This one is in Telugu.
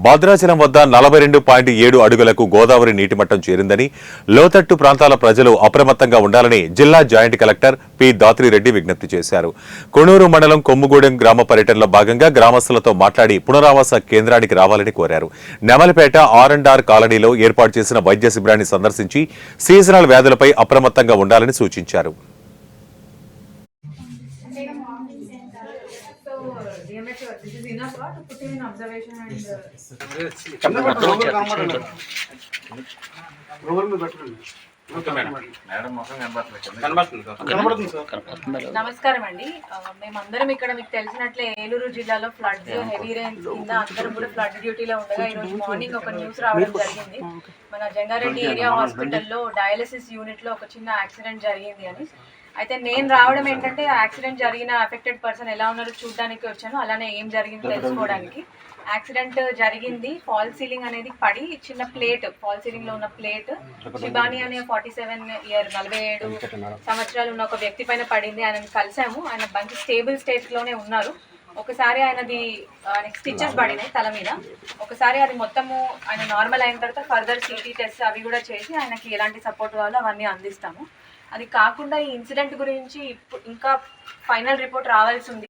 భద్రాచలం వద్ద 42.7 అడుగులకు గోదావరి నీటిమట్టం చేరిందని లోతట్టు ప్రాంతాల ప్రజలు అప్రమత్తంగా ఉండాలని జిల్లా జాయింట్ కలెక్టర్ పి దాత్రిరెడ్డి విజ్ఞప్తి చేశారు. కొణూరు మండలం కొమ్ముగూడెం గ్రామ పర్యటనలో భాగంగా గ్రామస్తులతో మాట్లాడి పునరావాస కేంద్రానికి రావాలని కోరారు. నెమలిపేట R&R కాలనీలో ఏర్పాటు చేసిన వైద్య శిబిరాన్ని సందర్శించి సీజనల్ వ్యాధులపై అప్రమత్తంగా ఉండాలని సూచించారు. This is enough to put him in observation and నమస్కారం అండి. మేమందరం ఇక్కడ మీకు తెలిసినట్లే ఏలూరు జిల్లాలో ఫ్లడ్స్ హెవీ రైన్స్ కింద అందరం కూడా ఫ్లడ్ డ్యూటీలో ఉండగా ఈ రోజు మార్నింగ్ ఒక న్యూస్ రావడం జరిగింది. మన జంగారెడ్డి ఏరియా హాస్పిటల్లో డయాలసిస్ యూనిట్ లో ఒక చిన్న యాక్సిడెంట్ జరిగింది అని. అయితే నేను రావడం ఏంటంటే యాక్సిడెంట్ జరిగిన అఫెక్టెడ్ పర్సన్ ఎలా ఉన్నారో చూడడానికి వచ్చాను, అలానే ఏం జరిగిందో తెలుసుకోవడానికి. యాక్సిడెంట్ జరిగింది, ఫాల్ సీలింగ్ అనేది పడి చిన్న ప్లేట్, ఫాల్ సీలింగ్ లో ఉన్న ప్లేట్ శిబాని అనే 47 సంవత్సరాలు ఉన్న ఒక వ్యక్తి పైన పడింది. ఆయనను కలిసాము, ఆయన మంచి స్టేబుల్ స్టేట్ లోనే ఉన్నారు. ఒకసారి ఆయనకి స్టిచెస్ పడినాయి తల మీద. ఒకసారి అది మొత్తము ఆయన నార్మల్ అయిన తర్వాత ఫర్దర్ CT టెస్ట్ అవి కూడా చేసి ఆయనకి ఎలాంటి సపోర్ట్ కావాలో అవన్నీ అందిస్తాము. అది కాకుండా ఈ ఇన్సిడెంట్ గురించి ఇంకా ఫైనల్ రిపోర్ట్ రావాల్సి ఉంది.